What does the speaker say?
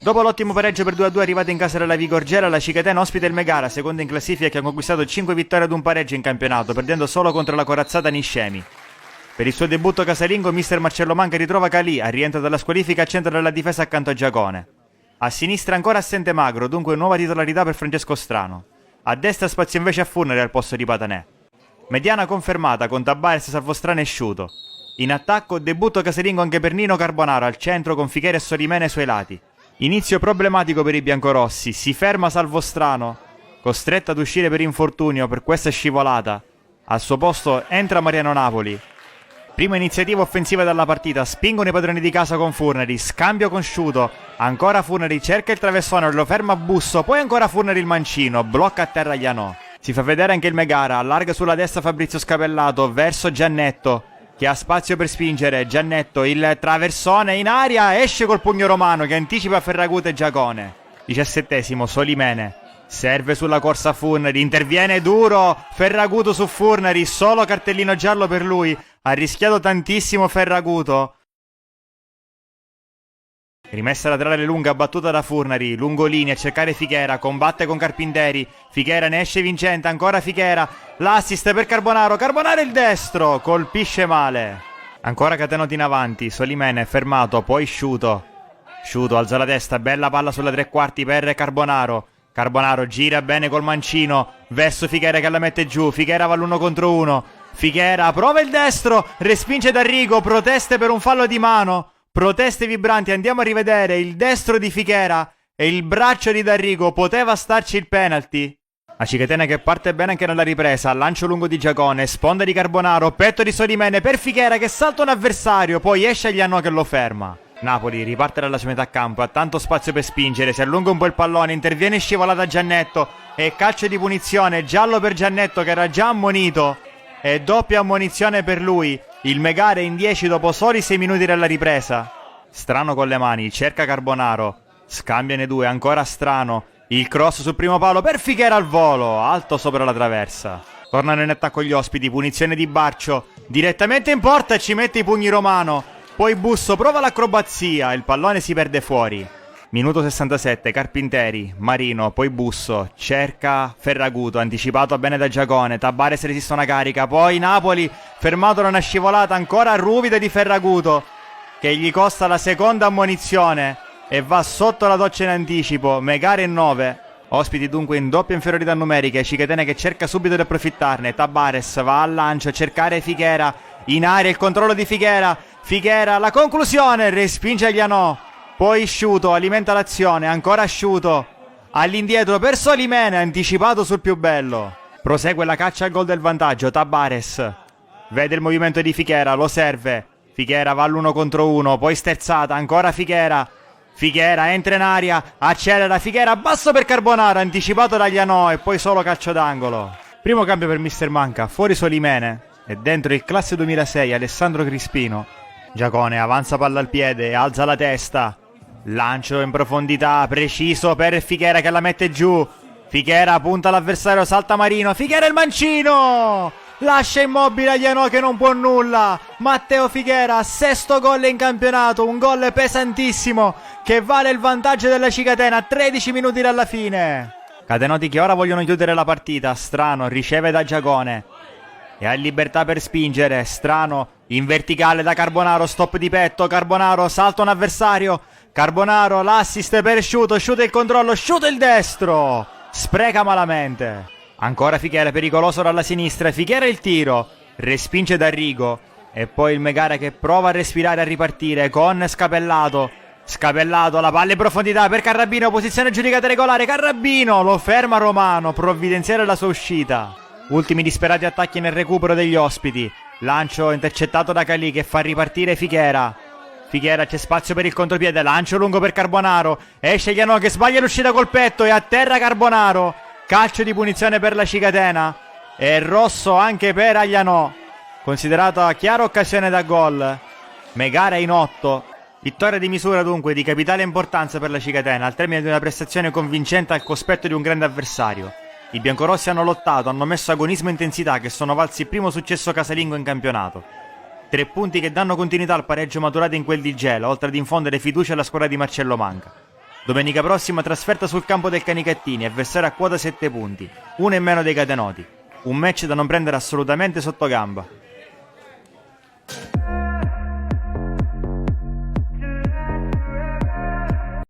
Dopo l'ottimo pareggio per 2-2 arrivato in casa della Vigorgela, la Cicatena ospita il Megara, seconda in classifica, che ha conquistato 5 vittorie ad un pareggio in campionato, perdendo solo contro la corazzata Niscemi. Per il suo debutto casalingo, mister Marcello Manca ritrova Calì, al rientro dalla squalifica al centro della difesa accanto a Giacone. A sinistra ancora assente Magro, dunque nuova titolarità per Francesco Strano. A destra spazio invece a Furnari al posto di Patanè. Mediana confermata con Tabares, Salvostrano e Sciuto. In attacco debutto casalingo anche per Nino Carbonaro al centro con Fichera e Solimene ai suoi lati. Inizio problematico per i biancorossi, si ferma Salvostrano, costretto ad uscire per infortunio per questa scivolata. Al suo posto entra Mariano Napoli. Prima iniziativa offensiva della partita, spingono i padroni di casa con Furnari, scambio con Sciuto, ancora Furnari cerca il traversone, lo ferma Busso, poi ancora Furnari il mancino, blocca a terra Ianò. Si fa vedere anche il Megara, allarga sulla destra Fabrizio Scapellato verso Giannetto, che ha spazio per spingere. Giannetto, il traversone in aria, esce col pugno romano che anticipa Ferraguto e Giacone. 17esimo, Solimene, serve sulla corsa Furnari, interviene duro Ferraguto su Furnari, solo cartellino giallo per lui, ha rischiato tantissimo Ferraguto. Rimessa laterale lunga battuta da Furnari, lungolinea a cercare Fichera, combatte con Carpinteri, Fichera ne esce vincente, ancora Fichera, l'assist per Carbonaro, Carbonaro il destro, colpisce male. Ancora Catenoti in avanti, Solimene fermato, poi Sciuto alza la testa, bella palla sulla tre quarti per Carbonaro. Carbonaro gira bene col mancino verso Fichera che la mette giù, Fichera va l'1 contro 1, Fichera prova il destro, respinge D'Arrigo, proteste per un fallo di mano. Proteste vibranti, andiamo a rivedere il destro di Fichera e il braccio di D'Arrigo, poteva starci il penalty. La Cicatena che parte bene anche nella ripresa, lancio lungo di Giacone, sponda di Carbonaro, petto di Solimene per Fichera che salta un avversario, poi esce Agliano che lo ferma. Napoli riparte dalla sua metà campo, ha tanto spazio per spingere, si allunga un po' il pallone, interviene scivolata Giannetto e calcio di punizione, giallo per Giannetto che era già ammonito e doppia ammonizione per lui. Il Megara è in 10 dopo soli 6 minuti della ripresa. Strano con le mani, cerca Carbonaro, scambiano i due, ancora Strano, il cross sul primo palo per Fichera al volo, alto sopra la traversa. Tornano in attacco gli ospiti, punizione di Barcio, direttamente in porta e ci mette i pugni Romano, poi Busso prova l'acrobazia, il pallone si perde fuori. Minuto 67, Carpinteri, Marino, poi Busso, cerca Ferraguto, anticipato bene da Giacone, Tabares resiste una carica, poi Napoli, fermato da una scivolata ancora ruvida di Ferraguto, che gli costa la seconda ammonizione e va sotto la doccia in anticipo, Megara in 9. Ospiti dunque in doppia inferiorità numerica, Cicatena che cerca subito di approfittarne, Tabares va al lancio a cercare Fichera, in aria il controllo di Fichera, Fichera la conclusione, respinge Aglianò. Poi Sciuto alimenta l'azione, ancora Sciuto, all'indietro per Solimene, anticipato sul più bello. Prosegue la caccia al gol del vantaggio, Tabares vede il movimento di Fichera, lo serve, Fichera va all'1 contro 1, poi sterzata, ancora Fichera entra in aria, accelera Fichera, basso per Carbonaro, anticipato da Aglianò e poi solo calcio d'angolo. Primo cambio per mister Manca, fuori Solimene e dentro il classe 2006 Alessandro Crispino. Giacone avanza palla al piede, alza la testa, lancio in profondità, preciso per Fichera che la mette giù. Fichera punta l'avversario, salta Marino, Fichera il mancino! Lascia immobile Aglianò che non può nulla. Matteo Fichera, sesto gol in campionato, un gol pesantissimo che vale il vantaggio della Cicatena a 13 minuti dalla fine. Catenoti che ora vogliono chiudere la partita, Strano riceve da Giacone e ha libertà per spingere, Strano in verticale da Carbonaro, stop di petto, Carbonaro salta un avversario, Carbonaro l'assist per Sciuto il controllo, Sciuto il destro, spreca malamente. Ancora Fichera pericoloso dalla sinistra, Fichera il tiro, respinge D'Arrigo e poi il Megara che prova a respirare e a ripartire con Scapellato, la palla in profondità per Carrabino, posizione giudicata regolare, Carrabino lo ferma Romano, provvidenziale la sua uscita. Ultimi disperati attacchi nel recupero degli ospiti, lancio intercettato da Calì che fa ripartire Fichera, c'è spazio per il contropiede, lancio lungo per Carbonaro, esce Aglianò che sbaglia l'uscita col petto e a terra Carbonaro. Calcio di punizione per la Cicatena e rosso anche per Aglianò, considerata chiara occasione da gol. Megara in 8. Vittoria di misura dunque di capitale importanza per la Cicatena al termine di una prestazione convincente al cospetto di un grande avversario. I biancorossi hanno lottato, hanno messo agonismo e intensità che sono valsi il primo successo casalingo in campionato. 3 punti che danno continuità al pareggio maturato in quel di Gela, oltre ad infondere fiducia alla squadra di Marcello Manca. Domenica prossima trasferta sul campo del Canicattini, avversario a quota 7 punti, uno in meno dei Catenoti. Un match da non prendere assolutamente sotto gamba.